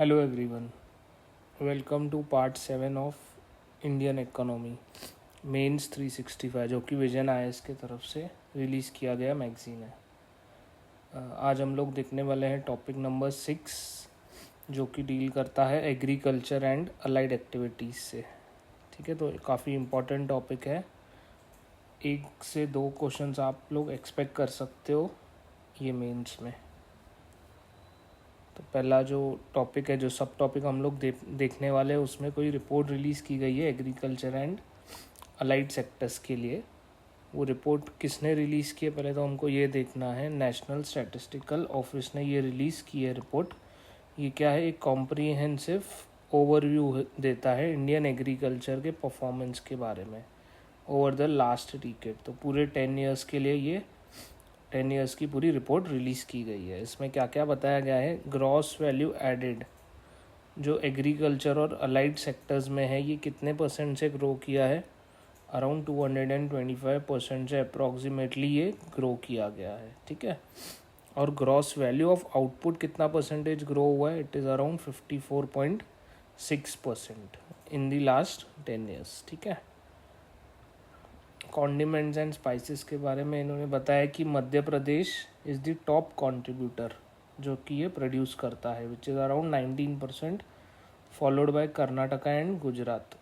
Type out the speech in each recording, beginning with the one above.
Hello everyone, welcome to part 7 of Indian economy mains 365 जो कि vision IAS की तरफ से रिलीज़ किया गया मैगज़ीन है। आज हम लोग देखने वाले हैं टॉपिक नंबर 6 जो कि डील करता है एग्रीकल्चर एंड अलाइड एक्टिविटीज़ से। ठीक है, तो काफ़ी इम्पोर्टेंट टॉपिक है। 1 से 2 क्वेश्चंस आप लोग एक्सपेक्ट कर सकते हो ये मेंस में। तो पहला जो टॉपिक है, जो सब टॉपिक हम लोग देखने वाले हैं, उसमें कोई रिपोर्ट रिलीज़ की गई है एग्रीकल्चर एंड अलाइड सेक्टर्स के लिए। वो रिपोर्ट किसने रिलीज़ की है, पहले तो हमको ये देखना है। नेशनल स्टैटिस्टिकल ऑफिस ने ये रिलीज़ की है रिपोर्ट। ये क्या है, एक कॉम्प्रीहेंसिव ओवरव्यू देता है इंडियन एग्रीकल्चर के परफॉर्मेंस के बारे में ओवर द लास्ट डिकेड। तो पूरे 10 ईयर्स के लिए ये 10 ईयर्स की पूरी रिपोर्ट रिलीज़ की गई है। इसमें क्या क्या बताया गया है, ग्रॉस वैल्यू एडेड जो एग्रीकल्चर और अलाइड सेक्टर्स में है, ये कितने परसेंट से ग्रो किया है। अराउंड 225% से अप्रॉक्सीमेटली ये ग्रो किया गया है। ठीक है, और ग्रॉस वैल्यू ऑफ आउटपुट कितना परसेंटेज ग्रो हुआ है, it is around 54.6% in the last 10 years. ठीक है, कॉन्डिमेंट्स एंड स्पाइसेस के बारे में इन्होंने बताया कि Madhya Pradesh is the top contributor जो कि ये प्रोड्यूस करता है, which is around 19%, followed by Karnataka and Gujarat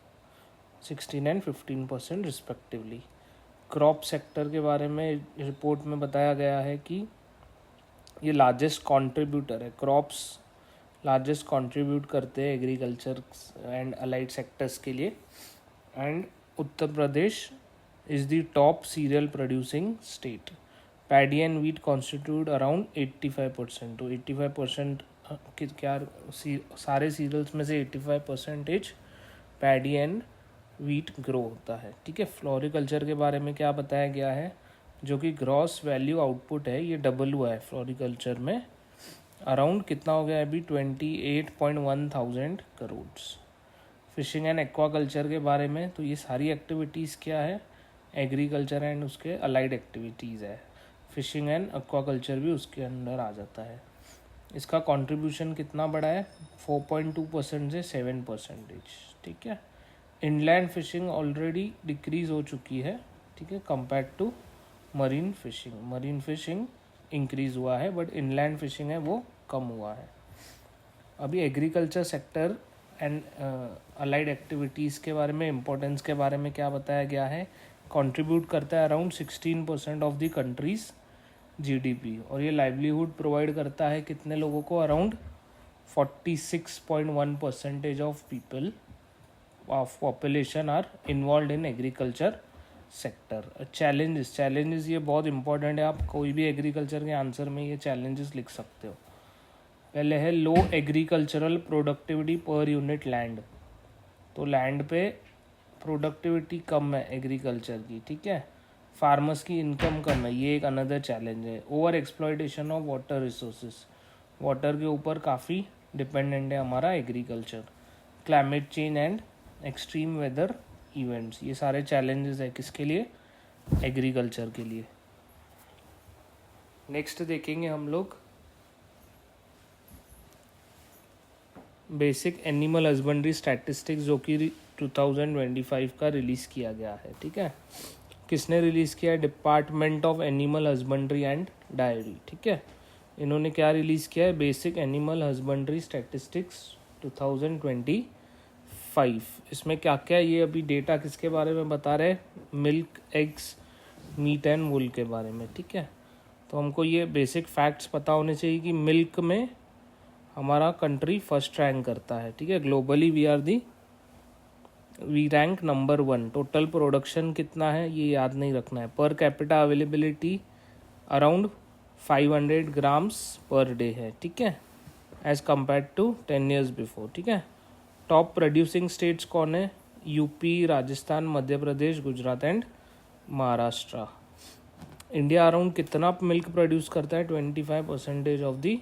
16 and 15% respectively. Crop sector के बारे में रिपोर्ट में बताया गया है कि ये लार्जेस्ट कंट्रीब्यूटर है, क्रॉप्स लार्जेस्ट कंट्रीब्यूट करते हैं एग्रीकल्चर एंड अलाइड सेक्टर्स के लिए। And Uttar Pradesh is the top cereal producing state. Paddy and wheat constitute around 85%. तो 85% क्या सारे सीरियल्स में से 85% पैडी एंड वीट ग्रो होता है। ठीक है, फ्लोरिकल्चर के बारे में क्या बताया गया है, जो कि ग्रॉस वैल्यू आउटपुट है ये डबल हुआ है फ्लोरिकल्चर में। अराउंड कितना हो गया अभी, 28.1 करोड़। फिशिंग एंड एक्वाकल्चर के बारे में, तो ये सारी एक्टिविटीज़ क्या है, एग्रीकल्चर एंड उसके अलाइड एक्टिविटीज़ है। फिशिंग एंड एक्वाकल्चर भी उसके अंडर आ जाता है। इसका कंट्रीब्यूशन कितना बड़ा है, 4.2% से 7%। ठीक है, इनलैंड फिशिंग ऑलरेडी डिक्रीज़ हो चुकी है। ठीक है, compare to marine fishing. Marine fishing increase हुआ है बट इनलैंड फिशिंग है वो कम हुआ है। अभी agriculture sector and allied activities के बारे में, इम्पोर्टेंस के बारे में क्या बताया गया है, कंट्रीब्यूट करता है around 16% of the country's GDP. और ये लाइवलीहुड प्रोवाइड करता है कितने लोगों को, around 46.1% of people of population are involve in agriculture sector. Challenges ये बहुत इंपॉर्टेंट है, आप कोई भी एग्रीकल्चर के आंसर में ये चैलेंजेस लिख सकते हो। पहले है low agricultural productivity per unit land. तो लैंड पे प्रोडक्टिविटी कम है एग्रीकल्चर की। ठीक है, फार्मर्स की इनकम कम है, ये एक अनदर चैलेंज है। Over exploitation of water resources, water के ऊपर काफ़ी डिपेंडेंट है हमारा agriculture. Climate change and extreme weather events, ये सारे चैलेंजेस है किसके लिए, एग्रीकल्चर के लिए। नेक्स्ट देखेंगे हम लोग बेसिक एनिमल हस्बेंड्री स्टैटिस्टिक्स जो कि 2025 का रिलीज़ किया गया है। ठीक है, किसने रिलीज़ किया है, department of animal husbandry and diary. ठीक है, इन्होंने क्या रिलीज़ किया है, बेसिक एनिमल हस्बेंड्री स्टैटिस्टिक्स 2025। इसमें क्या क्या, ये अभी डेटा किसके बारे में बता रहे हैं, milk, eggs, meat and wool के बारे में। ठीक है, तो हमको ये बेसिक फैक्ट्स पता होने चाहिए कि मिल्क में हमारा कंट्री फर्स्ट रैंक करता है। ठीक है, globally we rank number 1। Total production कितना है ये याद नहीं रखना है। Per capita availability around 500 grams per day है। ठीक है, as compare to 10 years before. ठीक है, टॉप प्रोड्यूसिंग स्टेट्स कौन है, UP, Rajasthan, Madhya Pradesh, Gujarat and Maharashtra. India around कितना मिल्क प्रोड्यूस करता है, 25% of the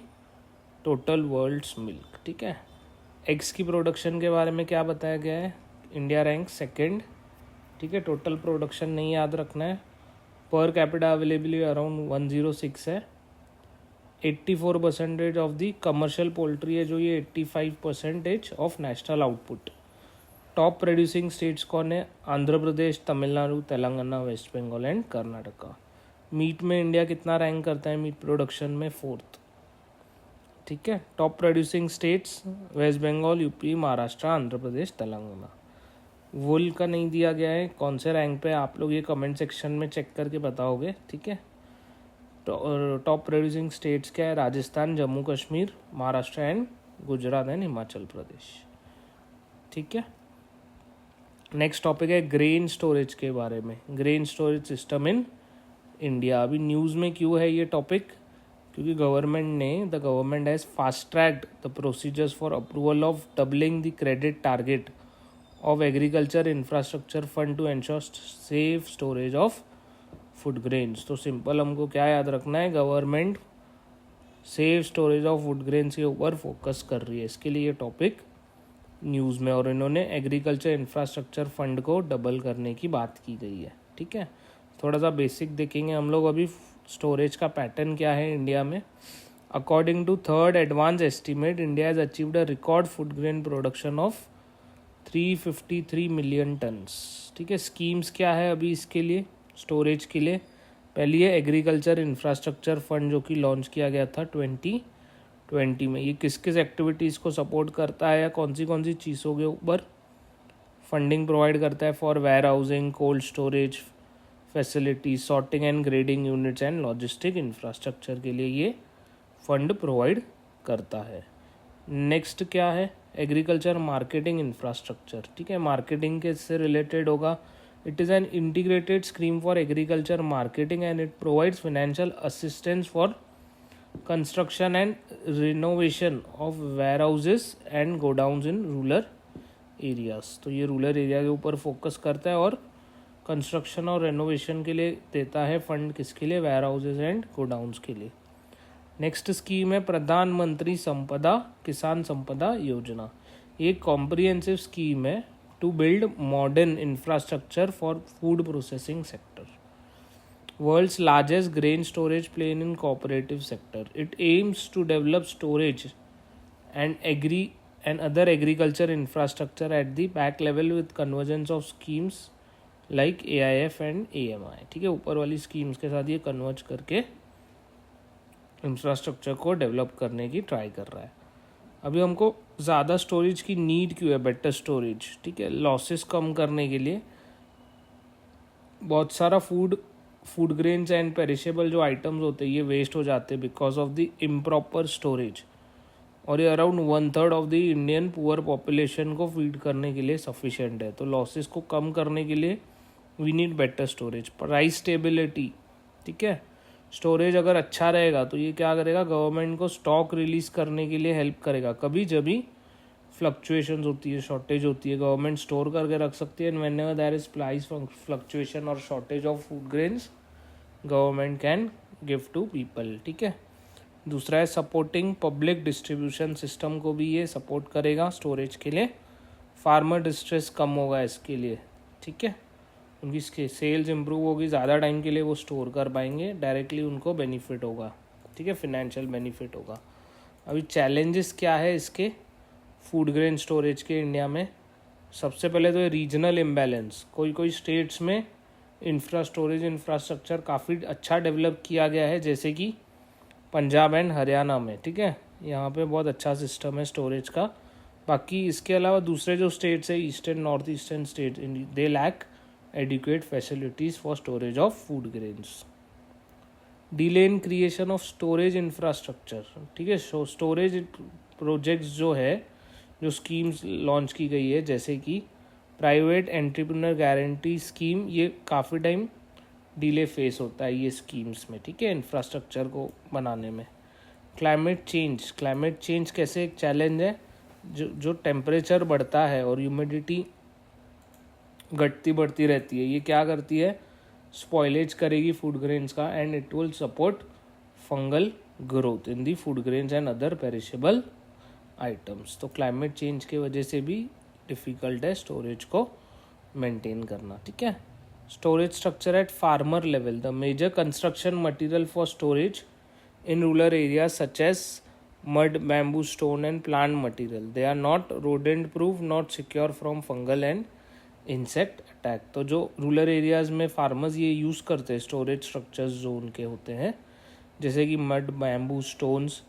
total world's milk. ठीक है, एग्स की प्रोडक्शन के बारे में क्या बताया गया है, इंडिया रैंक 2nd। ठीक है, टोटल प्रोडक्शन नहीं याद रखना है। पर कैपिटा अवेलेबिलिटी अराउंड 106 है। 84% ऑफ द कमर्शियल पोल्ट्री है जो ये 85% of national output. Top producing states कौन है? Andhra Pradesh, Tamil Nadu, Telangana, west Bengal and Karnataka. Meat में इंडिया कितना रैंक करता है? मीट प्रोडक्शन में 4th। ठीक है। Top producing states west Bengal, UP, Maharashtra, Andhra Pradesh, Telangana. Wool का नहीं दिया गया है, कौन से रैंक पे आप लोग ये कमेंट सेक्शन में चेक करके बताओगे। ठीक है। टॉप प्रोड्यूसिंग स्टेट्स क्या है? Rajasthan, Jammu Kashmir, Maharashtra and Gujarat and Himachal Pradesh. ठीक है। नेक्स्ट टॉपिक है ग्रेन स्टोरेज के बारे में। Grain storage system in India. अभी न्यूज़ में क्यों है ये टॉपिक? क्योंकि the government has fast tracked the procedures for approval of doubling the credit target of agriculture infrastructure fund to ensure safe storage of food grains. तो simple हमको क्या याद रखना है? Government safe storage of food grains के ऊपर focus कर रही है, इसके लिए ये टॉपिक न्यूज़ में। और इन्होंने एग्रीकल्चर इंफ्रास्ट्रक्चर फंड को डबल करने की बात की गई है। ठीक है। थोड़ा सा बेसिक देखेंगे हम लोग अभी स्टोरेज का पैटर्न क्या है इंडिया में। According to third advance estimate, India has achieved a record food grain production of 353 million tonnes. ठीक है। स्कीम्स क्या है अभी इसके लिए, स्टोरेज के लिए? पहली है एग्रीकल्चर इंफ्रास्ट्रक्चर फंड जो कि लॉन्च किया गया था 2020 में। ये किस किस एक्टिविटीज़ को सपोर्ट करता है या कौन सी चीज़ों के ऊपर फंडिंग प्रोवाइड करता है? For warehousing, cold storage facility, sorting and grading units and logistic infrastructure के लिए ये फंड प्रोवाइड करता है। नेक्स्ट क्या है? Agriculture marketing infrastructure. ठीक है। मार्केटिंग के से रिलेटेड होगा। It is an integrated scheme for agriculture marketing and it provides financial assistance for construction and renovation of warehouses and godowns in rural areas. तो ये rural area के ऊपर focus करता है और कंस्ट्रक्शन और रेनोवेशन के लिए देता है फंड। किसके लिए? वेयर हाउसेज एंड गोडाउन्स के लिए। नेक्स्ट स्कीम है प्रधानमंत्री संपदा किसान संपदा योजना। ये कॉम्प्रिहेंसिव स्कीम है to build modern infrastructure for food processing sector. World's largest grain storage plan in cooperative sector. It aims to develop storage and other agriculture infrastructure at the back level with convergence of schemes like AIF and AMI। ठीक है। ऊपर वाली schemes के साथ ये converge करके infrastructure को develop करने की ट्राई कर रहा है। अभी हमको ज़्यादा स्टोरेज की नीड क्यों है? Better storage. ठीक है। लॉसेस कम करने के लिए बहुत सारा फूड ग्रेन्स एंड पेरिशेबल जो आइटम्स होते हैं ये वेस्ट हो जाते हैं because of the improper storage. और ये around 1/3 of the Indian poor population को फीड करने के लिए सफिशेंट है। तो लॉसेस को कम करने के लिए we need better storage. Price stability. ठीक है। स्टोरेज अगर अच्छा रहेगा तो ये क्या करेगा? गवर्नमेंट को स्टॉक रिलीज़ करने के लिए हेल्प करेगा। कभी जब भी फ्लक्चुएशंस होती है, शॉर्टेज होती है, गवर्नमेंट स्टोर करके रख सकती है। And whenever there is price fluctuation और shortage of food grains, government can give to people. ठीक है। दूसरा है सपोर्टिंग पब्लिक डिस्ट्रीब्यूशन सिस्टम को भी ये सपोर्ट करेगा स्टोरेज के लिए। फार्मर डिस्ट्रेस कम होगा इसके लिए। ठीक है। उनकी सेल्स इंप्रूव होगी, ज़्यादा टाइम के लिए वो स्टोर कर पाएंगे, डायरेक्टली उनको बेनिफिट होगा। ठीक है। फिनेंशियल बेनिफिट होगा। अभी चैलेंजेस क्या है इसके फूड ग्रेन स्टोरेज के इंडिया में? सबसे पहले तो ये रीजनल इम्बैलेंस। कोई स्टेट्स में स्टोरेज इंफ्रास्ट्रक्चर काफ़ी अच्छा डेवलप किया गया है, जैसे कि पंजाब एंड हरियाणा में। ठीक है। यहाँ पे बहुत अच्छा सिस्टम है स्टोरेज का। बाकी इसके अलावा दूसरे जो स्टेट्स है, eastern north eastern state, they lack adequate facilities for storage of food grains. Delay in creation of storage infrastructure. ठीक है। स्टोरेज प्रोजेक्ट्स जो है, जो स्कीम्स लॉन्च की गई है, जैसे कि प्राइवेट एंटरप्रेन्योर गारंटी स्कीम, ये काफ़ी टाइम डिले फेस होता है ये स्कीम्स में। ठीक है। इंफ्रास्ट्रक्चर को बनाने में। क्लाइमेट चेंज कैसे एक चैलेंज है? जो टेम्परेचर बढ़ता है और ह्यूमिडिटी बढ़ती रहती है, ये क्या करती है? स्पॉइलेज करेगी फूड ग्रेन्स का and it will support fungal growth in the food grains and other perishable items. तो क्लाइमेट चेंज की वजह से भी डिफ़िकल्ट है स्टोरेज को मेंटेन करना। ठीक है। Storage structure at farmer level. The major construction material for storage in rural areas such as mud, bamboo, stone and plant material. They are not rodent proof, not secure from fungal and insect attack. तो जो rural areas में farmers ये use करते हैं storage structures जो उनके होते हैं जैसे कि मड, बैम्बू, स्टोन्स,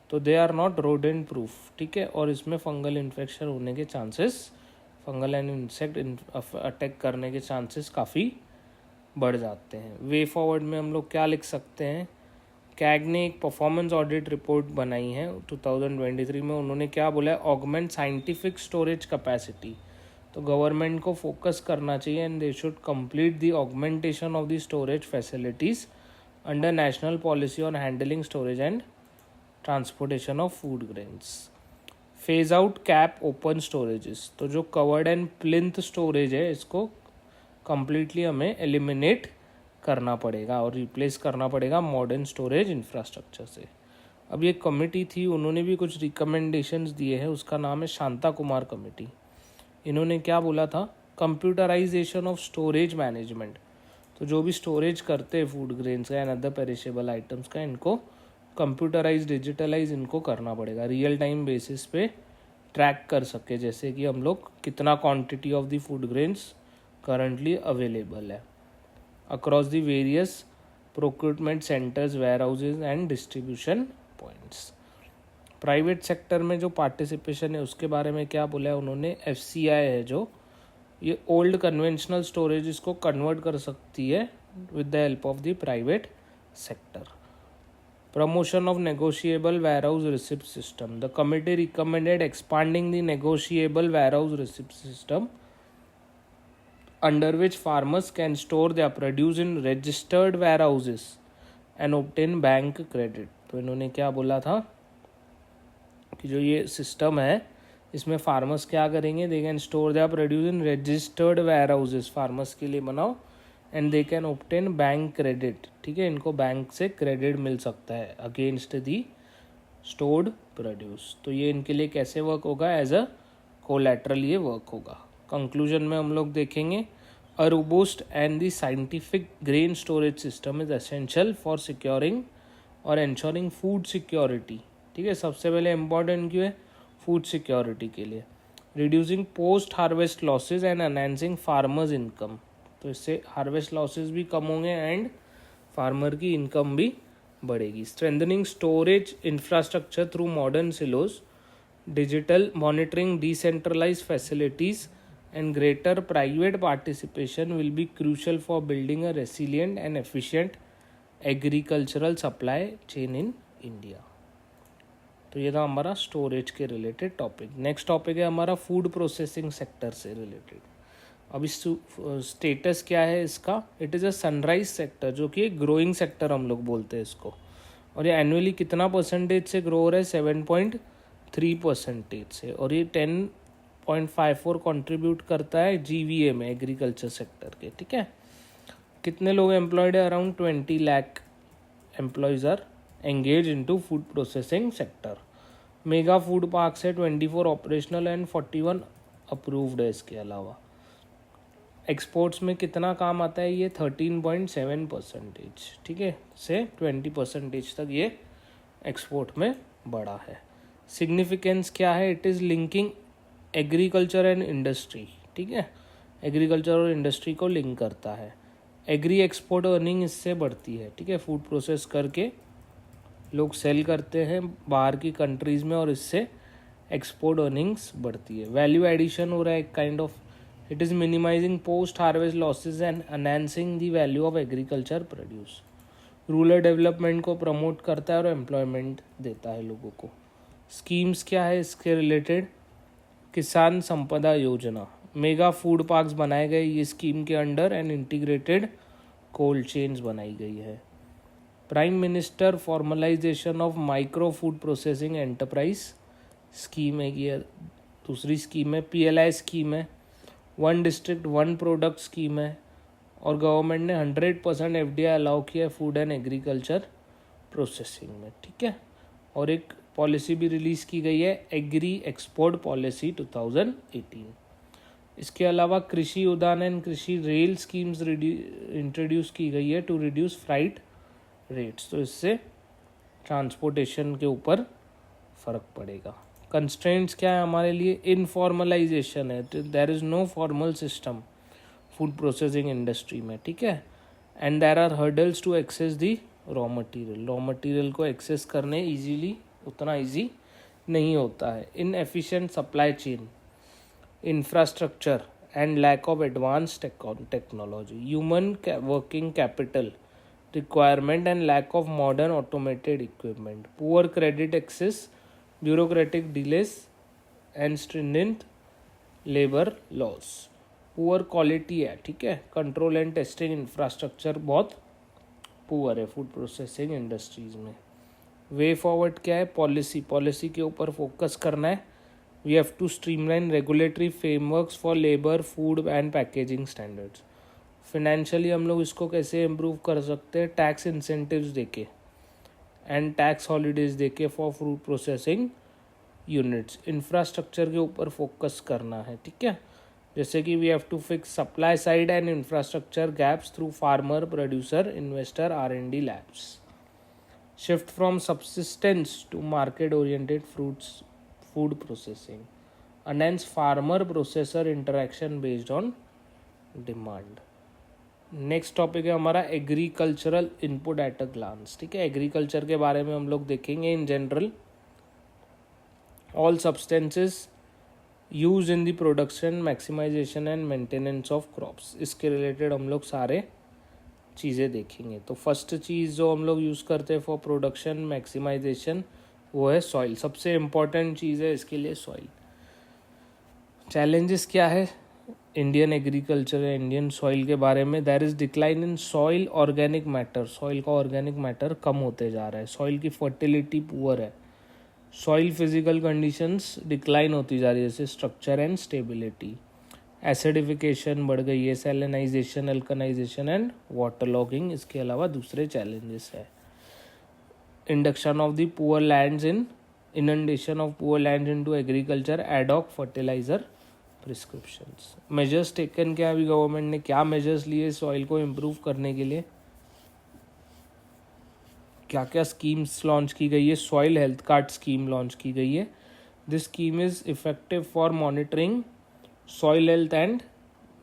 तो they are not rodent proof, ठीक है, और इसमें फंगल इन्फेक्शन होने के chances, fungal and insect attack करने के चांसेस काफ़ी बढ़ जाते हैं. वे फॉरवर्ड में हम लोग क्या लिख सकते हैं, कैग ने एक परफॉर्मेंस ऑडिट रिपोर्ट बनाई है 2023 में. उन्होंने क्या बोला है, ऑगमेंट साइंटिफिक स्टोरेज कैपेसिटी. तो गवर्नमेंट को फोकस करना चाहिए and they should complete the augmentation of the storage facilities under national policy on handling storage and transportation of food grains. Phase out cap open storages. तो जो covered and plinth storage है इसको completely हमें eliminate करना पड़ेगा और replace करना पड़ेगा मॉडर्न स्टोरेज इंफ्रास्ट्रक्चर से. अब ये कमेटी थी, उन्होंने भी कुछ रिकमेंडेशंस दिए हैं, उसका नाम है शांता कुमार कमेटी. इन्होंने क्या बोला था, कंप्यूटराइजेशन ऑफ स्टोरेज मैनेजमेंट. तो जो भी स्टोरेज करते हैं फूड ग्रेन्स का एंड अदर पेरिशेबल आइटम्स का, इनको कंप्यूटराइज, डिजिटलाइज इनको करना पड़ेगा, रियल टाइम बेसिस पे ट्रैक कर सके, जैसे कि हम लोग कितना quantity of the food grains currently available है across the various procurement centres, warehouses and distribution points. Private sector में जो पार्टिसिपेशन है उसके बारे में क्या बोला है उन्होंने, FCI है जो, ये ओल्ड कन्वेंशनल स्टोरेज इसको कन्वर्ट कर सकती है with the help of the private sector. Promotion of negotiable warehouse receipt system. The committee recommended expanding the negotiable warehouse receipt system under which farmers can store their produce in registered warehouses and obtain bank credit. तो इन्होंने क्या बोला था कि जो ये system है इसमें फार्मर्स क्या करेंगे, they can store their produce in registered warehouses, farmers के लिए बनाओ, and they can obtain bank credit, ठीक है, इनको बैंक से क्रेडिट मिल सकता है अगेंस्ट दी स्टोर्ड प्रोड्यूस. तो ये इनके लिए कैसे वर्क होगा, एज अ कोलैटरल ये वर्क होगा. कंक्लूजन में हम लोग देखेंगे, a robust and the scientific grain storage system is essential for securing और इंश्योरिंग फूड सिक्योरिटी. ठीक है, सबसे पहले इम्पॉर्टेंट क्यों है, फूड सिक्योरिटी के लिए. Reducing post harvest losses and enhancing farmers income. तो इससे हार्वेस्ट लॉसेज भी कम होंगे एंड फार्मर की इनकम भी बढ़ेगी. Strengthening storage infrastructure through modern silos, digital monitoring, decentralized facilities and greater private participation will be crucial for building a resilient and efficient agricultural supply chain in India. तो ये था हमारा storage के related topic. Next topic है हमारा food processing sector से related. अभी status क्या है इसका, it is a sunrise sector, जो कि एक ग्रोइंग सेक्टर हम लोग बोलते हैं इसको, और ये एनुअली कितना परसेंटेज से ग्रो हो रहा है, 7.3% से, और ये 10.54 कंट्रीब्यूट करता है GVA में, एग्रीकल्चर सेक्टर के. ठीक है, कितने लोग एम्प्लॉयड है, around 20 lakh employees are engage into food processing sector. Mega food park है, 24 ऑपरेशनल एंड 41 अप्रूव्ड है. इसके अलावा एक्सपोर्ट्स में कितना काम आता है, ये 13.7%, ठीक है, से 20% तक ये एक्सपोर्ट में बढ़ा है. सिग्निफिकेंस क्या है, it is linking agriculture and industry. ठीक है, एग्रीकल्चर और इंडस्ट्री को लिंक करता है. एग्री एक्सपोर्ट अर्निंग इससे बढ़ती है. ठीक है, फूड प्रोसेस करके लोग सेल करते हैं बाहर की कंट्रीज़ में और इससे एक्सपोर्ट अर्निंग्स बढ़ती है. वैल्यू एडिशन हो रहा है एक kind of. It is minimising post harvest losses and enhancing the value of agriculture produce. Rural development को प्रमोट करता है और एम्प्लॉयमेंट देता है लोगों को. स्कीम्स क्या है इसके रिलेटेड, किसान संपदा योजना, मेगा फूड पार्क्स बनाए गए ये स्कीम के under and integrated cold chains बनाई गई है. Prime minister formalisation of micro food processing enterprise scheme है ये. दूसरी स्कीम है PLI स्कीम है. 1 डिस्ट्रिक्ट 1 प्रोडक्ट स्कीम है. और गवर्नमेंट ने 100% FDI अलाउ किया है फूड एंड एग्रीकल्चर प्रोसेसिंग में. ठीक है, और एक पॉलिसी भी रिलीज़ की गई है, एग्री एक्सपोर्ट पॉलिसी 2018. इसके अलावा कृषि उद्यान एंड कृषि रेल स्कीम्स इंट्रोड्यूस की गई है टू रिड्यूस फ्राइट रेट्स. तो इससे ट्रांसपोर्टेशन के ऊपर फ़र्क पड़ेगा। कंस्ट्रेंट्स क्या है हमारे लिए? इनफॉर्मलाइजेशन है, there is no formal system food processing industry में, ठीक है। And there are hurdles to access the raw material को एक्सेस करने इजीली उतना इजी नहीं होता है। Inefficient supply chain, infrastructure and lack of advanced technology, human working capital requirement and lack of modern automated equipment, poor credit access, bureaucratic delays and stringent labor laws, poor quality है, ठीक है। Control and testing infrastructure बहुत poor है food processing industries में। Way forward क्या है? Policy के ऊपर फोकस करना है। We have to streamline regulatory frameworks for labor, food and packaging standards. Financially हम लोग इसको कैसे improve कर सकते हैं? टैक्स incentives देके एंड टैक्स हॉलीडेज देके for food processing units. Infrastructure के ऊपर फोकस करना है, ठीक है। जैसे कि we have to fix supply side and infrastructure gaps through farmer, producer, investor, R&D labs. Shift from subsistence to market oriented food processing, enhance farmer processor interaction based on demand। Next topic है हमारा agricultural input at a glance, ठीक है। Agriculture के बारे में हम लोग देखेंगे in general. All substances use in the production, maximisation and maintenance of crops, इसके रिलेटेड हम लोग सारे चीज़ें देखेंगे। तो फर्स्ट चीज़ जो हम लोग यूज़ करते हैं फॉर प्रोडक्शन मैक्सिमाइजेशन वो है सॉइल। सबसे इम्पॉर्टेंट चीज़ है इसके लिए सॉइल। चैलेंजेस क्या है इंडियन एग्रीकल्चर या इंडियन सॉइल के बारे में? There is decline in soil organic matter, soil का ऑर्गेनिक मैटर कम होते जा रहा है। सॉइल की फर्टिलिटी पुअर है। सॉइल फिजिकल कंडीशंस डिक्लाइन होती जा रही है, जैसे स्ट्रक्चर एंड स्टेबिलिटी। एसिडिफिकेशन बढ़ गई है, सैलिनाइजेशन, अल्कनाइजेशन एंड वाटर लॉगिंग, इसके अलावा दूसरे चैलेंजेस है। Induction of the poor lands in inundation of poor lands into agriculture, ad hoc fertilizer prescriptions। measures taken क्या अभी गवर्नमेंट ने क्या measures लिए सॉइल को इम्प्रूव करने के लिए? क्या क्या स्कीम्स लॉन्च की गई है? Soil health card scheme launch की गई है। This scheme is effective for monitoring soil health and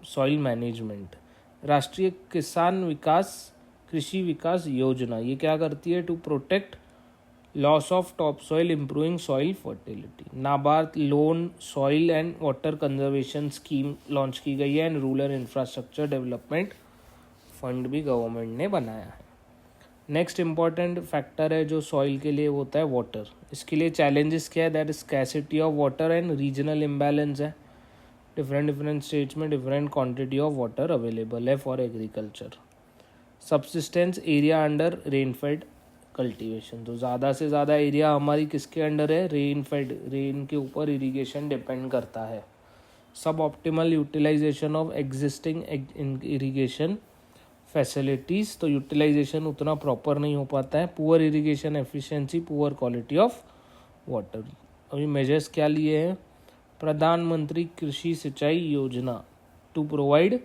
soil management. राष्ट्रीय किसान विकास कृषि विकास योजना ये क्या करती है? To protect loss of top soil, improving soil fertility. NABARD loan soil and water conservation scheme launch की गई है and rural infrastructure development fund भी गवर्नमेंट ने बनाया है। नेक्स्ट इम्पॉर्टेंट फैक्टर है जो सॉइल के लिए होता है वाटर। इसके लिए चैलेंजेस क्या है? That is scarcity of water and regional imbalance है। डिफरेंट स्टेट्स में different quantity of water available है for agriculture. Subsistence area under rainfed cultivation, तो ज़्यादा से ज़्यादा एरिया हमारी किसके अंडर है? रेनफेड, रेन के ऊपर इरिगेशन डिपेंड करता है। Suboptimal utilisation of existing irrigation facilities, तो यूटिलाइजेशन उतना प्रॉपर नहीं हो पाता है। Poor irrigation efficiency, poor quality of water. अभी मेजर्स क्या लिए हैं? Pradhan Mantri Krishi Sinchai Yojana to provide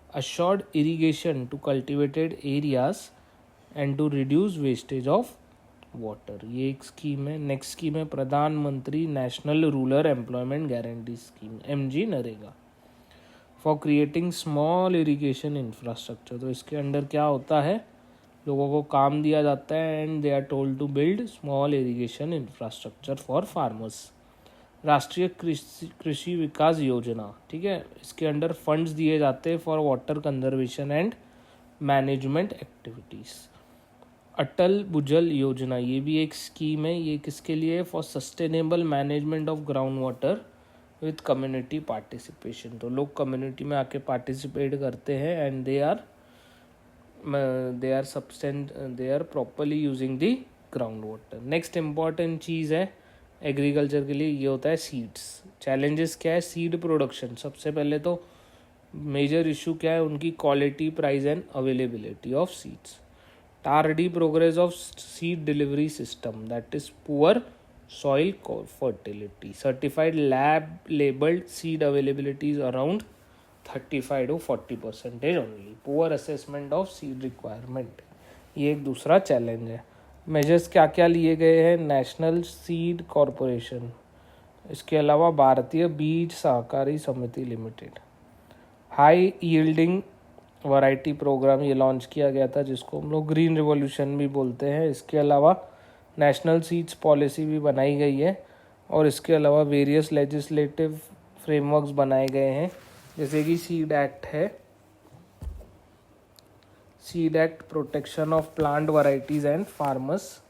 assured irrigation to cultivated areas and to reduce wastage of water, ये एक स्कीम है। नेक्स्ट स्कीम है प्रधानमंत्री national rural employment guarantee scheme, MG NREGA, for creating small irrigation infrastructure. तो इसके अंडर क्या होता है? लोगों को काम दिया जाता है and they are told to build small irrigation infrastructure for farmers. Rashtriya Krishi विकास योजना, ठीक है, इसके अंडर फंड्स दिए जाते हैं for water conservation and management activities. Atal Bhujal Yojana ये भी एक स्कीम है। ये किसके लिए? For sustainable management of ground water with community participation. तो लोग कम्युनिटी में आके पार्टिसिपेट करते हैं and they are properly using the ground water. Next important चीज़ है एग्रीकल्चर के लिए, ये होता है सीड्स। चैलेंजेस क्या है? Seed production. सबसे पहले तो मेजर इशू क्या है? उनकी quality, price and availability of seeds. Tardy progress of seed delivery system, that is poor soil fertility. Certified lab labelled seed availability is around 35 to 40% only. Poor assessment of seed requirement, ये एक दूसरा challenge है। Measures क्या क्या लिए गए हैं, national seed corporation, इसके अलावा भारतीय Beej Sahakari Samiti limited, high yielding variety programme ये लॉन्च किया गया था जिसको हम लोग ग्रीन रिवॉल्यूशन भी बोलते हैं। इसके अलावा नेशनल सीड्स पॉलिसी भी बनाई गई है और इसके अलावा वेरियस लेजिस्लेटिव फ्रेमवर्क्स बनाए गए हैं, जैसे कि सीड एक्ट है, seed act, protection of plant varieties and farmers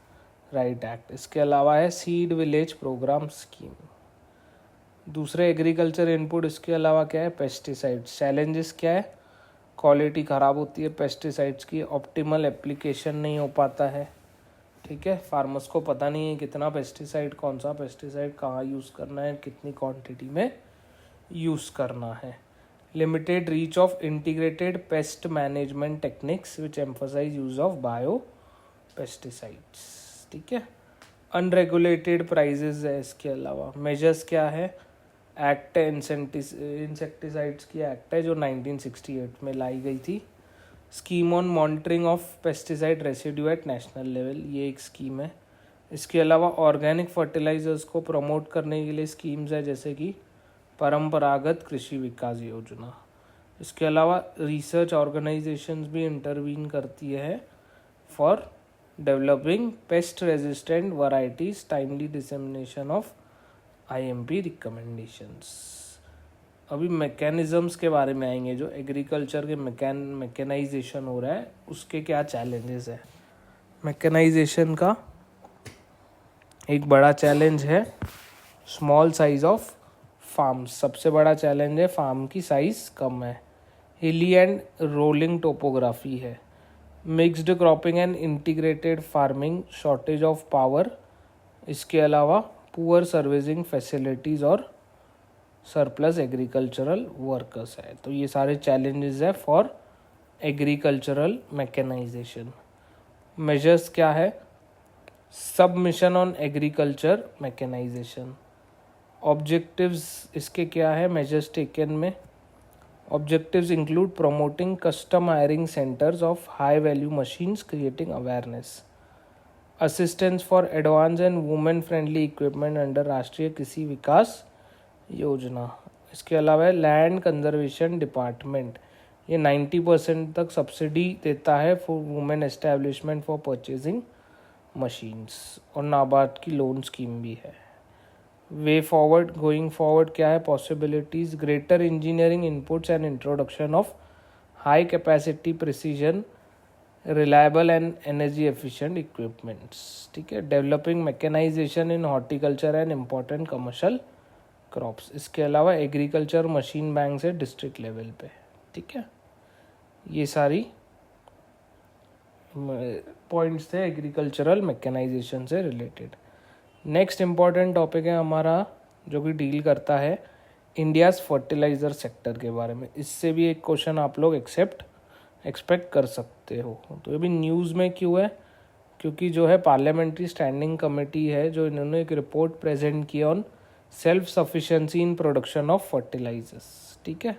right act. इसके अलावा है सीड विलेज प्रोग्राम स्कीम। दूसरे एग्रीकल्चर इनपुट इसके अलावा क्या है, पेस्टिसाइड्स। चैलेंजेस क्या है, क्वालिटी ख़राब होती है पेस्टिसाइड्स की, ऑप्टिमल एप्लीकेशन नहीं हो पाता है, ठीक है, फार्मर्स को पता नहीं है कितना पेस्टिसाइड, कौन सा पेस्टिसाइड कहाँ यूज़ करना है, कितनी क्वांटिटी में यूज़ करना है। Limited reach of integrated pest management techniques which emphasise use of bio pesticides, ठीक है। अनरेगुलेटेड प्राइजेज है। इसके अलावा मेजर्स क्या है, एक्ट है इंसेक्टिसाइड्स की एक्ट है जो 1968 में लाई गई थी। Scheme on monitoring of pesticide residue eight national level, ये एक स्कीम है। इसके अलावा ऑर्गेनिक फर्टिलाइजर्स को प्रमोट करने के लिए स्कीम्स है, जैसे कि परंपरागत कृषि विकास योजना। इसके अलावा रिसर्च ऑर्गेनाइजेशंस भी इंटरवीन करती है for developing pest resistant varieties, timely dissemination of IMP recommendations. अभी मैकेनिज़म्स के बारे में आएंगे, जो एग्रीकल्चर के मैकेनाइजेशन हो रहा है उसके क्या चैलेंजेस है। मैकेनाइजेशन का एक बड़ा चैलेंज है स्मॉल साइज ऑफ फार्म्स, सबसे बड़ा चैलेंज है फार्म की साइज़ कम है। हिली एंड रोलिंग टोपोग्राफी है। Mixed cropping and integrated farming, shortage of power. इसके अलावा पुअर सर्विसिंग फैसिलिटीज़ और सरप्लस एग्रीकल्चरल वर्कर्स है। तो ये सारे चैलेंजेस है फॉर एग्रीकल्चरल मैकेनाइजेशन। मेजर्स क्या है, submission on agriculture mechanisation. Objectives इसके क्या है, मेजर्स टेकन में objectives include promoting custom hiring centres of high value machines, creating awareness, assistance for advance and women friendly equipment under Rashtriya Krishi विकास योजना। इसके अलावा है लैंड कंजर्वेशन डिपार्टमेंट, ये 90% तक सब्सिडी देता है for women establishment for purchasing machines, और नाबार्ड की लोन स्कीम भी है। वे फॉरवर्ड, गोइंग फॉरवर्ड क्या है, possibilities, greater engineering inputs and introduction of high capacity precision reliable and energy efficient equipments, ठीक है। Developing mechanisation in horticulture and important commercial crops. इसके अलावा एग्रीकल्चर मशीन बैंक है district level पे, ठीक है। ये सारी पॉइंट्स थे एग्रीकल्चरल मैकेनाइजेशन से रिलेटेड। नेक्स्ट इम्पॉर्टेंट टॉपिक है हमारा जो कि डील करता है इंडियाज़ फर्टिलाइज़र सेक्टर के बारे में। इससे भी एक क्वेश्चन आप लोग एक्सपेक्ट कर सकते हो। तो ये भी न्यूज़ में क्यों है, क्योंकि जो है पार्लियामेंट्री स्टैंडिंग कमेटी है जो इन्होंने एक रिपोर्ट प्रेजेंट की on self sufficiency in production of fertilisers, ठीक है।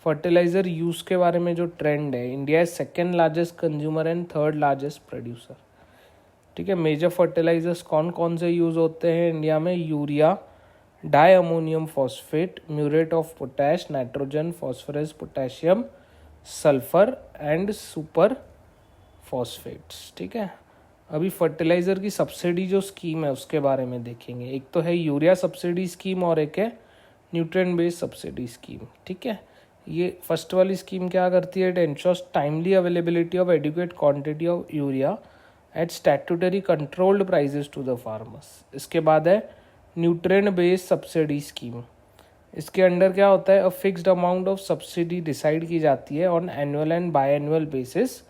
फर्टिलाइज़र यूज़ के बारे में जो ट्रेंड है, India is second largest consumer and third largest producer, ठीक है। मेजर फर्टिलाइजर्स कौन कौन से यूज़ होते हैं इंडिया में, urea, di ammonium phosphate, muriate of potash, nitrogen, phosphorus, potassium, sulphur and super phosphates, ठीक है। अभी फर्टिलाइज़र की सब्सिडी जो स्कीम है उसके बारे में देखेंगे। एक तो है यूरिया सब्सिडी स्कीम और एक है न्यूट्रिएंट बेस्ड सब्सिडी स्कीम, ठीक है। ये फर्स्ट वाली स्कीम क्या करती है, it ensures timely availability of adequate quantity of urea at statutory controlled prices to the farmers. इसके बाद है न्यूट्रिएंट बेस्ड सब्सिडी स्कीम। इसके अंडर क्या होता है, a fixed amount of subsidy decide की जाती है on annual and biannual basis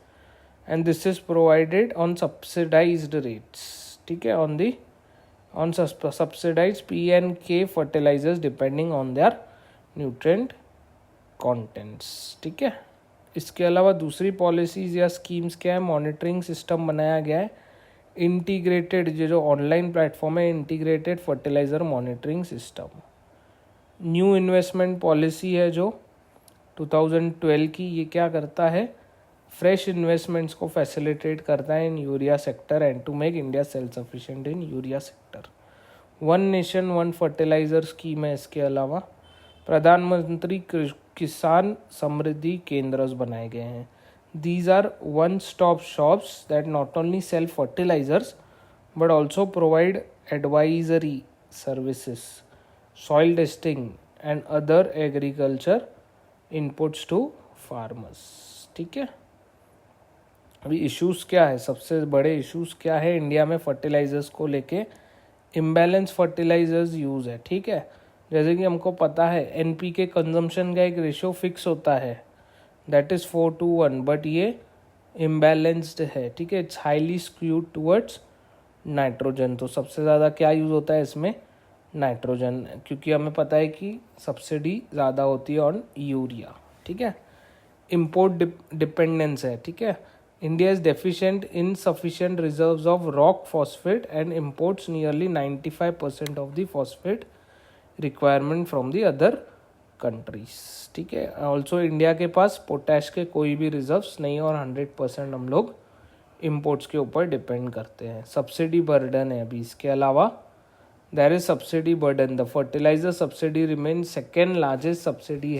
and this is provided on subsidised rates, ठीक है, on subsidised P&K fertilisers depending on their nutrient contents, ठीक है। इसके अलावा दूसरी पॉलिसीज या स्कीम्स क्या है, मॉनिटरिंग सिस्टम बनाया गया है, इंटीग्रेटेड जो ऑनलाइन प्लेटफॉर्म है, integrated fertiliser monitoring system. New investment policy है जो 2012 की, ये क्या करता है, फ्रेश इन्वेस्टमेंट्स को फैसिलिटेट करता है in urea sector and to make India self sufficient in urea sector. One nation one fertiliser scheme है। इसके अलावा प्रधानमंत्री किसान समृद्धि केंद्र बनाए गए हैं। These are one stop shops that not only sell fertilisers but also provide advisory services, soil testing and other agriculture inputs to farmers. ठीक है, अभी इश्यूज क्या है, सबसे बड़े इश्यूज क्या है इंडिया में फर्टिलाइजर्स को लेके? इम्बैलेंस फर्टिलाइजर्स यूज है। ठीक है, जैसे कि हमको पता है एनपीके कंजम्पशन का एक रेशियो फिक्स होता है, दैट इज 4:1, बट ये इम्बैलेंस्ड है। ठीक है, it's highly skewed towards nitrogen. तो सबसे ज़्यादा क्या यूज़ होता है इसमें? नाइट्रोजन, क्योंकि हमें पता है कि सब्सिडी ज़्यादा होती है ऑन यूरिया। ठीक है, इम्पोर्ट डिपेंडेंस है। ठीक है, India is deficient in sufficient reserves of rock phosphate and imports nearly 95% of the phosphate requirement from the other countries. ठीक है, ऑल्सो इंडिया के पास पोटैश के कोई भी रिजर्व्स नहीं और 100% हम लोग इम्पोर्ट्स के ऊपर डिपेंड करते हैं। सब्सिडी बर्डन है अभी। इसके अलावा there is subsidy burden. The fertiliser subsidy remain second largest subsidy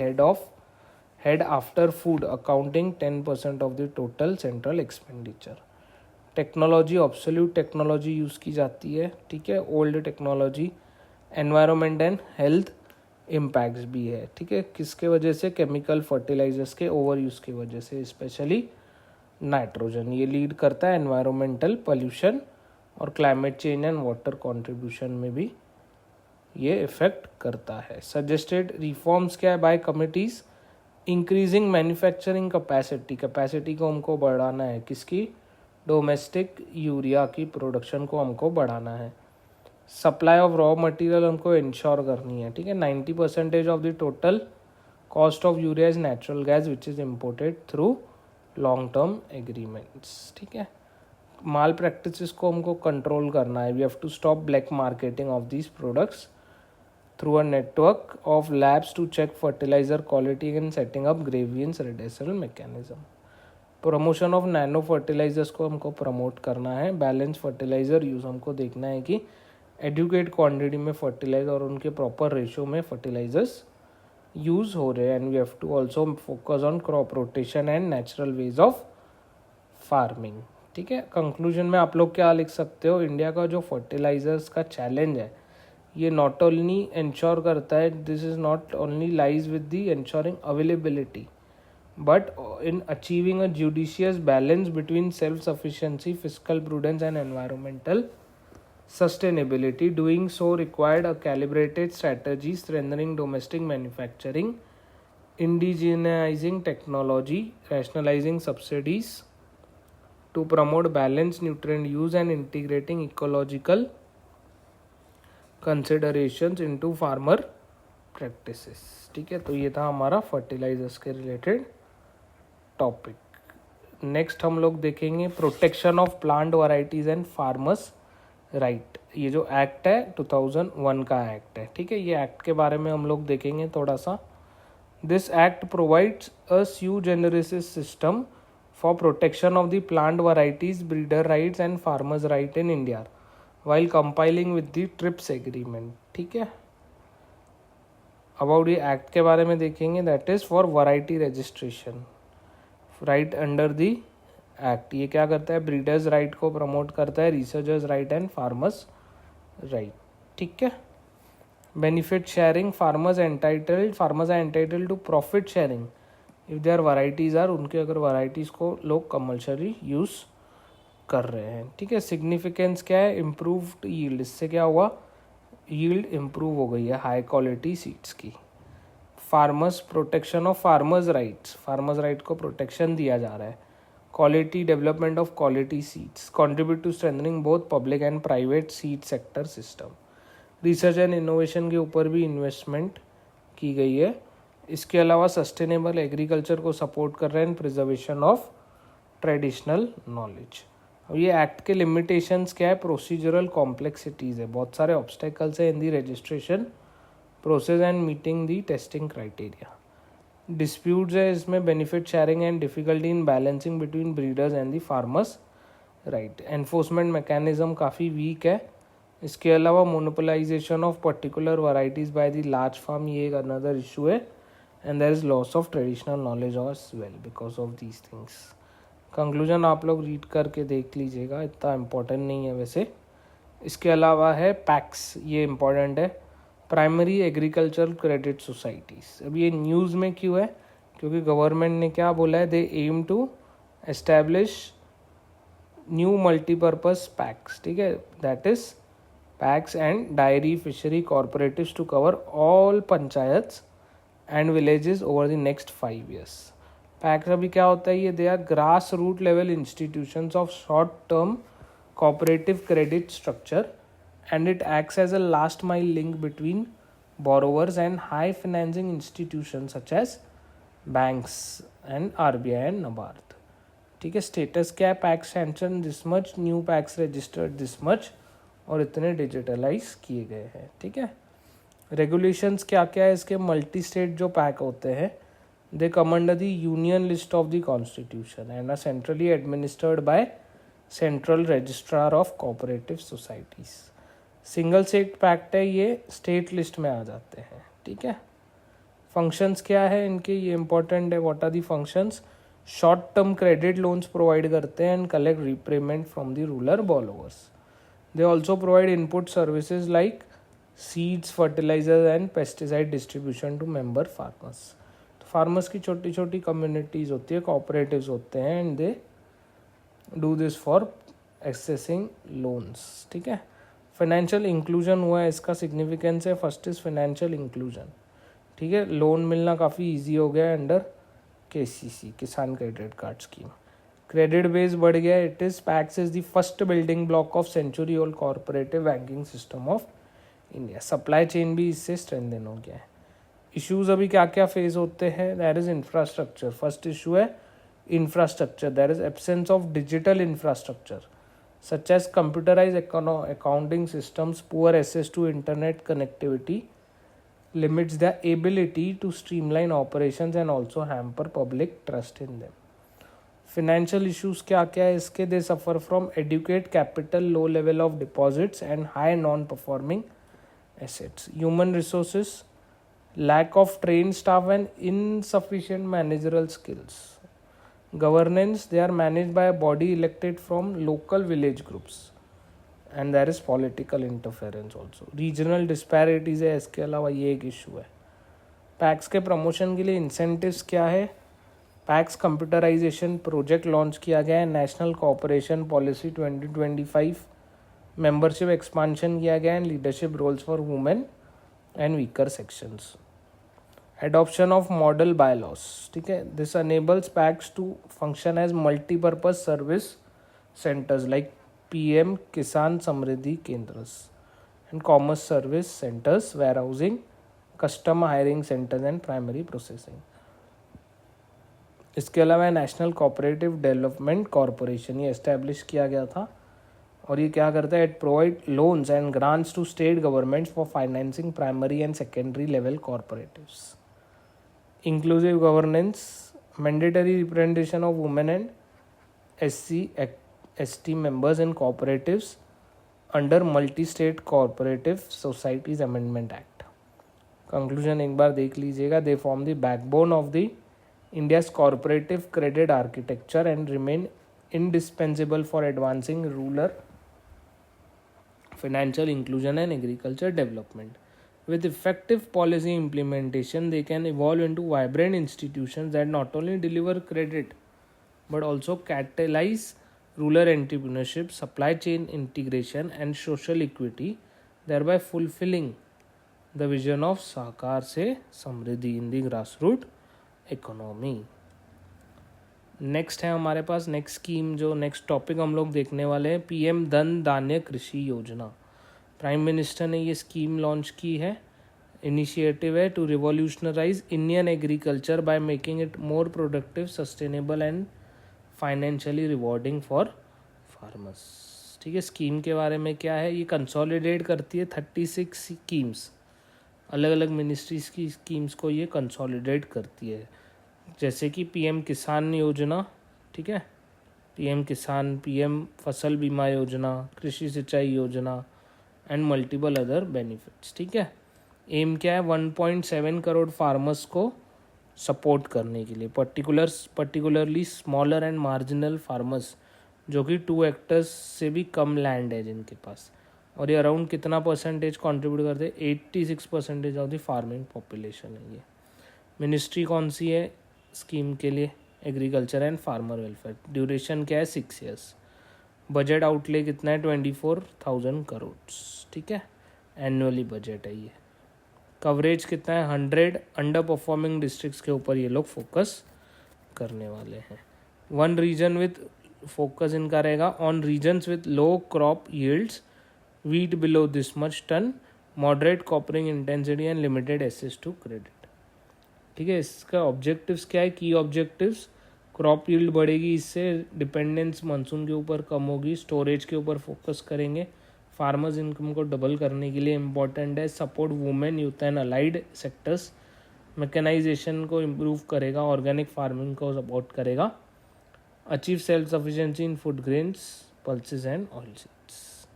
head after food, accounting 10% of the total central expenditure. Technology, obsolete technology use की जाती है। ठीक है, old technology, environment and health impacts भी है। ठीक है, किसके वजह से? केमिकल फर्टिलाइजर्स के ओवर यूज़ की वजह से, स्पेशली नाइट्रोजन। ये लीड करता है एनवायरमेंटल पोल्यूशन और climate change and water contribution में भी ये इफेक्ट करता है। सजेस्टेड रिफॉर्म्स क्या है by committees? Increasing manufacturing capacity को हमको बढ़ाना है। किसकी? डोमेस्टिक यूरिया की प्रोडक्शन को हमको बढ़ाना है। सप्लाई ऑफ रॉ मटेरियल हमको इंश्योर करनी है। ठीक है, 90% of the total cost of urea is natural gas which is imported through long term agreements. ठीक है, माल प्रैक्टिसेस को हमको कंट्रोल करना है। We have to stop black marketing of these products through a network of labs to check fertilizer quality and setting up grievance redressal mechanism. Promotion of nano fertilisers को हमको promote करना है। Balance fertiliser use हमको देखना है कि educate quantity में fertiliser और उनके प्रॉपर रेशियो में फर्टिलाइजर्स यूज़ हो रहे हैं। And we have to also focus on crop rotation and natural ways of farming. ठीक है, कंक्लूजन में आप लोग क्या लिख सकते हो? इंडिया का जो फर्टिलाइजर्स का चैलेंज है ये नॉट ओनली इंश्योर करता है, this is not only lies with the ensuring availability but in achieving a judicious balance between self sufficiency, fiscal prudence and environmental sustainability. Doing so required a calibrated strategy, strengthening domestic manufacturing, indigenizing technology, rationalizing subsidies to promote balanced nutrient use and integrating ecological considerations into farmer practices. ठीक है, तो ये था हमारा fertilisers के related topic. Next हम लोग देखेंगे protection of plant varieties and farmers right. ये जो एक्ट है 2001 का एक्ट है। ठीक है, ये एक्ट के बारे में हम लोग देखेंगे थोड़ा सा। This act provides a sui generis system for protection of the plant varieties, breeder rights and farmers right in India while compiling with the TRIPS agreement. ठीक है, अबाउट ये एक्ट के बारे में देखेंगे। That is for variety registration right under the act. ये क्या करता है? ब्रीडर्स राइट को प्रमोट करता है, researchers right and farmers right. ठीक है, benefit sharing, farmers are entitled to profit sharing if their varieties are, उनके अगर वैराइटीज को लोग कमर्शियली यूज कर रहे हैं। ठीक है, सिग्निफिकेंस क्या है? Improved yield. इससे क्या हुआ? यील्ड इम्प्रूव हो गई है हाई क्वालिटी सीड्स की। Farmers, protection of farmers rights, farmers right को प्रोटेक्शन दिया जा रहा है। Quality, development of quality seeds, contribute to strengthening both public and private seed sector system. Research and innovation के ऊपर भी इन्वेस्टमेंट की गई है। इसके अलावा सस्टेनेबल एग्रीकल्चर को सपोर्ट कर रहे हैं, प्रिजर्वेशन ऑफ ट्रेडिशनल नॉलेज। अब ये एक्ट के लिमिटेशंस क्या है? प्रोसीजरल कॉम्प्लेक्सिटीज़ है, बहुत सारे ऑब्स्टेकल्स है in the registration process and meeting the testing criteria. Disputes है इसमें, benefit sharing and difficulty in balancing between breeders and the farmers right. Enforcement mechanism काफ़ी वीक है। इसके अलावा monopolisation of particular varieties by the large farm, ये एक another issue है। And there is loss of traditional knowledge as well because of these things. Conclusion आप लोग read करके देख लीजिएगा, इतना इम्पोर्टेंट नहीं है वैसे। इसके अलावा है पैक्स, ये इम्पोर्टेंट है, प्राइमरी एग्रीकल्चरल क्रेडिट सोसाइटीज़। अब ये न्यूज़ में क्यों है? क्योंकि गवर्नमेंट ने क्या बोला है, they aim to establish new multipurpose PACS, ठीक है, that is PACS and dairy fishery cooperatives to cover all panchayats and villages over the next 5 years। PACS अभी क्या होता है, ये they are grass root level institutions of short term cooperative credit structure, and it acts as a last mile link between borrowers and high financing institutions such as banks and RBI and NABARD। ठीक है, status क्या है, PACS sanction this much, new PACS registered this much, और इतने digitalise किए गए हैं। ठीक है, रेगुलेशंस क्या क्या है इसके, मल्टी स्टेट जो पैक होते हैं they come under the union list of the constitution and are centrally administered by central registrar of cooperative societies. Single state पैक्ट है, ये स्टेट लिस्ट में आ जाते हैं। ठीक है, फंक्शंस क्या है इनके, ये इंपॉर्टेंट है। What are the functions, short term credit loans provide करते हैं and collect repayment from the rural borrowers. They also provide input services like seeds, fertiliser and pesticide distribution to member farmers. तो farmers की छोटी छोटी communities होती है, cooperatives होते हैं, and they do this for accessing loans. ठीक है, फाइनेंशियल इंक्लूजन हुआ है, इसका सिग्निफिकेंस है, फर्स्ट इज फाइनेंशियल इंक्लूजन। ठीक है, लोन मिलना काफ़ी इजी हो गया है under KCC, Kisan credit card scheme. Credit base बढ़ गया है, it is PACS is the first building block of century old cooperative banking system of India. Supply chain भी इससे स्ट्रेंथन हो गया है। इश्यूज अभी क्या क्या फेस होते हैं, that is infrastructure. First issue है infrastructure, there is absence of digital infrastructure such as computerized accounting systems, poor access to internet connectivity limits their ability to streamline operations and also hamper public trust in them। financial issues क्या क्या है इसके, they suffer from adequate capital, low level of deposits and high non-performing assets। human resources, lack of trained staff and insufficient managerial skills। governance, they are managed by a body elected from local village groups and there is political interference also। regional disparities है, इसके अलावा ये एक issue है। PACS के promotion के लिए incentives क्या है, पैक्स कंप्यूटराइजेशन प्रोजेक्ट लॉन्च किया गया है, national cooperation policy 2025, membership expansion किया गया है, leadership roles for women and weaker sections. adoption of model bylaws, ठीक है, this enables PACs to function as multi-purpose service centers like PM Kisan Samriddhi Kendras and commerce service centers, warehousing, customer hiring centers and primary processing। इसके अलावा national cooperative development corporation, ये establish किया गया था और ये क्या करता है, it provide loans and grants to state governments for financing primary and secondary level cooperatives. inclusive governance, mandatory representation of women and SC/ST members in cooperatives under multi-state cooperative societies amendment act। conclusion एक बार देख लीजिएगा, they form the backbone of the India's cooperative credit architecture and remain indispensable for advancing rural financial inclusion and agriculture development। With effective policy implementation, they can evolve into vibrant institutions that not only deliver credit but also catalyze rural entrepreneurship, supply chain integration, and social equity, thereby fulfilling the vision of Sahakar se Samriddhi in the grassroots economy। Next है हमारे पास next scheme, जो next topic हम लोग देखने वाले हैं, PM धन धान्य कृषि योजना। प्राइम मिनिस्टर ने ये स्कीम लॉन्च की है, इनिशिएटिव है to revolutionise Indian agriculture by making it more productive, sustainable and financially rewarding for farmers. ठीक है, स्कीम के बारे में क्या है, ये कंसोलिडेट करती है 36 स्कीम्स, अलग अलग मिनिस्ट्रीज की स्कीम्स को ये कंसोलिडेट करती है। जैसे कि पीएम किसान योजना, ठीक है, पीएम किसान, पीएम फसल बीमा योजना, कृषि सिंचाई योजना एंड मल्टीपल अदर बेनिफिट्स, ठीक है। एम क्या है, 1.7 करोड़ फार्मर्स को सपोर्ट करने के लिए, particularly smaller and marginal farmers जो कि 2 हेक्टर्स से भी कम लैंड है जिनके पास, और ये अराउंड कितना परसेंटेज कंट्रीब्यूट करते हैं, 86% ऑफ द फार्मिंग पॉपुलेशन है ये। मिनिस्ट्री कौन सी है स्कीम के लिए, agriculture and farmer welfare. Duration क्या है, 6 ईयर्स। बजट आउटले कितना है, 24,000 करोड़, ठीक है, एनुअली बजट है ये। कवरेज कितना है, 100 अंडर परफॉर्मिंग डिस्ट्रिक्ट्स के ऊपर ये लोग फोकस करने वाले हैं। वन रीजन विथ फोकस इनका रहेगा on regions with low crop yields, wheat below this much tonne, moderate cropping intensity and limited access to credit, ठीक है। इसका ऑब्जेक्टिव्स क्या है, की ऑब्जेक्टिव्स, क्रॉप यील्ड बढ़ेगी, इससे डिपेंडेंस मानसून के ऊपर कम होगी, स्टोरेज के ऊपर फोकस करेंगे, फार्मर्स इनकम को डबल करने के लिए इम्पॉर्टेंट है, support women, youth and allied sectors, mechanisation को इम्प्रूव करेगा, ऑर्गेनिक फार्मिंग को सपोर्ट करेगा, achieve self sufficiency in food grains, pulses and oil seeds.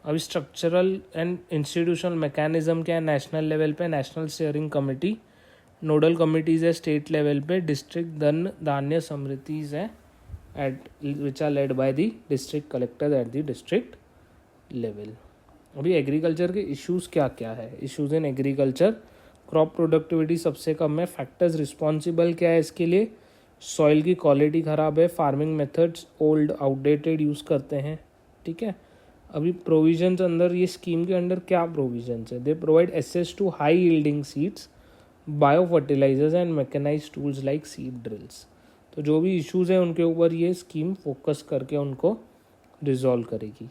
अभी स्ट्रक्चरल एंड इंस्टीट्यूशनल मैकेनिज्म क्या है, नेशनल लेवल पे national steering committee, nodal committees है state level पे, डिस्ट्रिक्ट धान्य समृद्धिज है at which are led by the district collector at the district level. अभी एग्रीकल्चर के इश्यूज़ क्या क्या है, issues in agriculture, crop productivity सबसे कम है, फैक्टर्स रिस्पॉन्सिबल क्या है इसके लिए, सॉइल की क्वालिटी ख़राब है, farming methods old outdated use करते हैं, ठीक है। अभी प्रोविजंस अंदर ये स्कीम के अंदर क्या प्रोविजंस है, they provide access to high yielding seeds, bio fertilisers and mechanised tools like seed drills. तो जो भी इश्यूज़ हैं उनके ऊपर ये स्कीम फोकस करके उनको रिजॉल्व करेगी।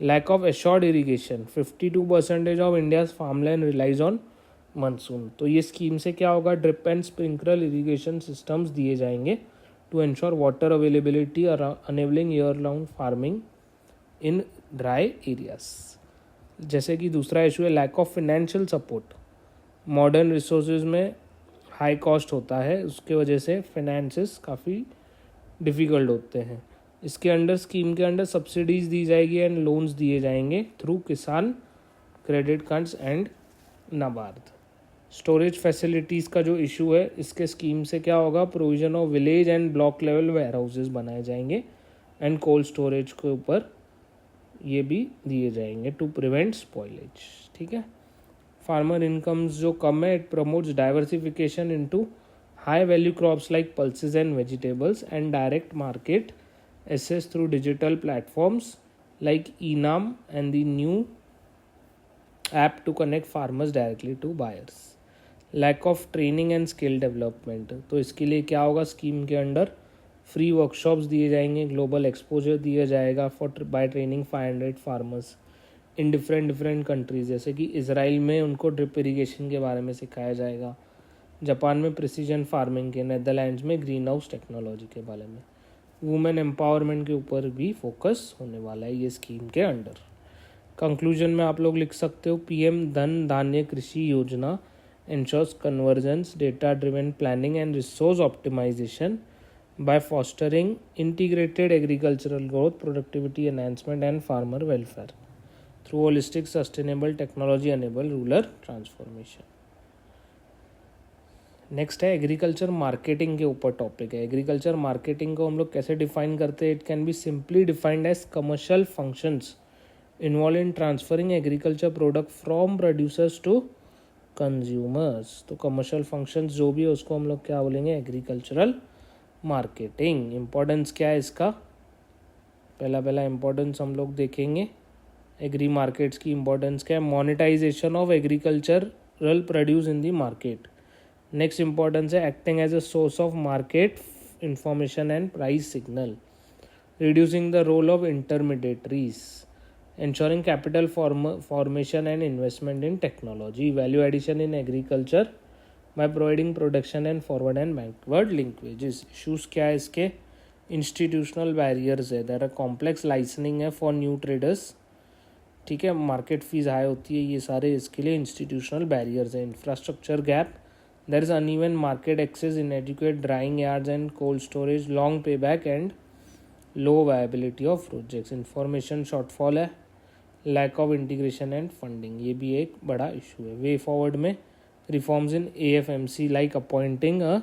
Lack of assured irrigation, 52% of India's farmland relies on monsoon. तो ये स्कीम से क्या होगा, drip and sprinkler irrigation systems दिए जाएंगे to ensure water availability enabling year round farming in dry areas. जैसे कि दूसरा इशू है lack of financial support, modern resources में हाई कॉस्ट होता है, उसके वजह से फाइनेंसेस काफ़ी डिफ़िकल्ट होते हैं। इसके अंडर स्कीम के अंडर सब्सिडीज़ दी जाएगी एंड लोन्स दिए जाएंगे through Kisan credit cards and NABARD. Storage facilities का जो इशू है, इसके स्कीम से क्या होगा, provision of village and block level warehouses बनाए जाएंगे एंड कोल्ड स्टोरेज के ऊपर ये भी दिए जाएंगे टू प्रिवेंट स्पॉइलेज, ठीक है। फार्मर इनकम्स जो कम है, it promotes diversification into high value crops like pulses and vegetables and direct market access through digital platforms like enam and the new app to connect farmers directly to buyers. Lack of training and skill development, तो इसके लिए क्या होगा, scheme के under free workshops दिए जाएंगे, global exposure दिया जाएगा for by training 500 farmers in different countries, जैसे कि इसराइल में उनको ड्रिप इरीगेशन के बारे में सिखाया जाएगा, जापान में प्रिसीजन फार्मिंग के, नेदरलैंड्स में ग्रीन हाउस टेक्नोलॉजी के बारे में, वुमेन एम्पावरमेंट के ऊपर भी फोकस होने वाला है ये स्कीम के अंडर। कंक्लूजन में आप लोग लिख सकते हो, पीएम धन धान्य कृषि योजना ensures convergence, data driven planning and resource optimization by fostering integrated agricultural growth, productivity enhancement and farmer welfare through holistic sustainable technology enable rural transformation. Next है एग्रीकल्चर मार्केटिंग के ऊपर टॉपिक है। एग्रीकल्चर मार्केटिंग को हम लोग कैसे define करते हैं, it can be simply defined as commercial functions involve in transferring agriculture product from producers to consumers. तो कमर्शियल फंक्शंस जो भी है उसको हम लोग क्या बोलेंगे, एग्रीकल्चरल मार्केटिंग। इम्पोर्टेंस क्या है इसका, पहला इम्पोर्टेंस हम लोग देखेंगे एग्री मार्केट्स की इम्पोर्टेंस क्या है, monetisation of agricultural produce in the market. Next importance है acting as a source of market information and price signal, reducing the role of intermediaries, ensuring capital formation and investment in technology, value addition in agriculture by providing production and forward and backward linkages. Issues क्या है इसके, institutional barriers है, there are complex licensing है for new traders, ठीक है, market fees high होती है, ये सारे इसके लिए इंस्टीट्यूशनल बैरियर्स है। Infrastructure gap, There is uneven market access, inadequate drying yards and cold storage, long payback and low viability of projects, information shortfall है, lack of integration and funding, ये भी एक बड़ा इशू है. वे फॉरवर्ड में reforms in AFMC like appointing a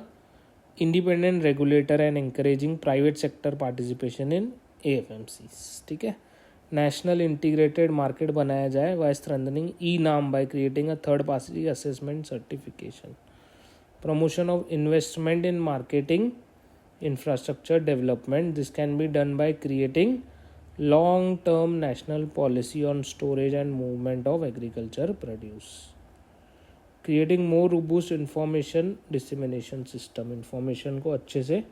independent regulator and encouraging private sector participation in AFMCs. ठीक है. National integrated market बनाया जाए by strengthening e NAM by creating a third party assessment certification. Promotion of investment in marketing infrastructure development. This can be done by creating long-term national policy on storage and movement of agriculture produce. Creating more robust information dissemination system. Information को अच्छे से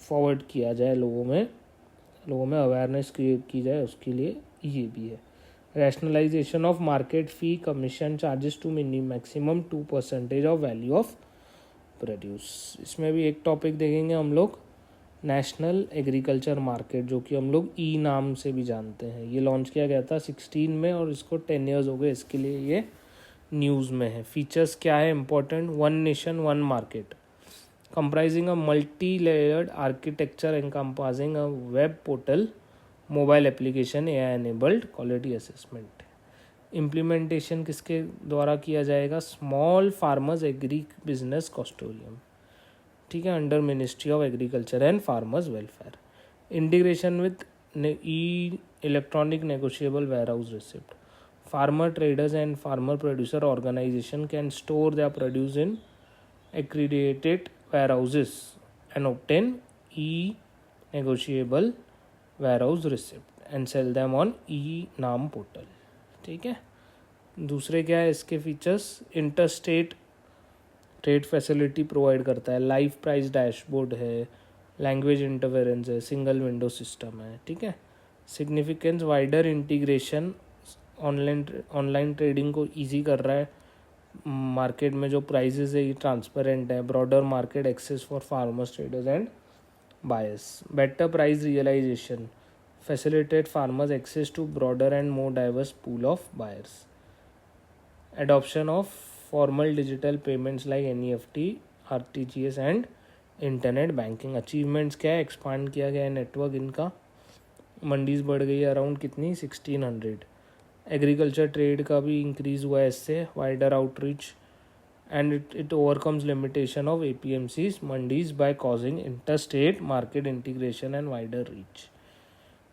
forward किया जाए, लोगों में awareness create की जाए, उसके लिए ये भी है. Rationalization of market fee commission charges to maximum 2% of value of produce. इसमें भी एक टॉपिक देखेंगे हम लोग, नेशनल एग्रीकल्चर मार्केट, जो कि हम लोग ई नाम से भी जानते हैं. ये लॉन्च किया गया था 16 में और इसको 10 ईयर्स हो गए, इसके लिए ये न्यूज़ में है. फीचर्स क्या है important? One nation one market, comprising a multi layered architecture encompassing a web portal, mobile application, AI enabled quality assessment. Implementation किसके द्वारा किया जाएगा? Small farmers agribusiness consortium. ठीक है, under ministry of agriculture and farmers welfare. Integration with e electronic negotiable warehouse receipt. Farmer traders and farmer producer organisation can store their produce in accredited warehouses and obtain e-negotiable warehouse receipt and sell them on e NAM portal. ठीक है. दूसरे क्या है इसके features? Interstate trade facility provide करता है, live price dashboard है, language interference है, सिंगल विंडो सिस्टम है. ठीक है. Significance, wider integration, online trading को इजी कर रहा है. मार्केट में जो प्राइजेस है ये ट्रांसपेरेंट है. Broader market access for farmers, traders and buyers. Better price realisation, facilitate farmers access to broader and more diverse pool of buyers. Adoption of formal digital payments like NEFT, RTGS and internet banking. Achievements क्या है? Expand किया गया है network इनका, मंडीज बढ़ गई है around कितनी 1600. एग्रीकल्चर ट्रेड का भी इंक्रीज हुआ है इससे, wider outreach and it overcomes limitation of APMCs mandis by causing inter state market integration and wider reach.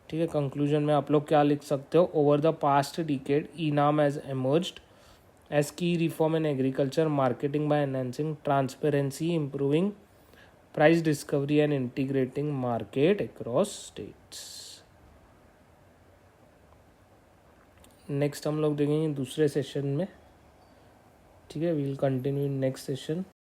ठीक है. कंक्लूजन में आप लोग क्या लिख सकते हो? Over the past decade eNAM has emerged as key reform in agriculture marketing by enhancing transparency, improving price discovery and integrating market across states. Next हम लोग देखेंगे दूसरे सेशन में. ठीक है. We will continue in next session.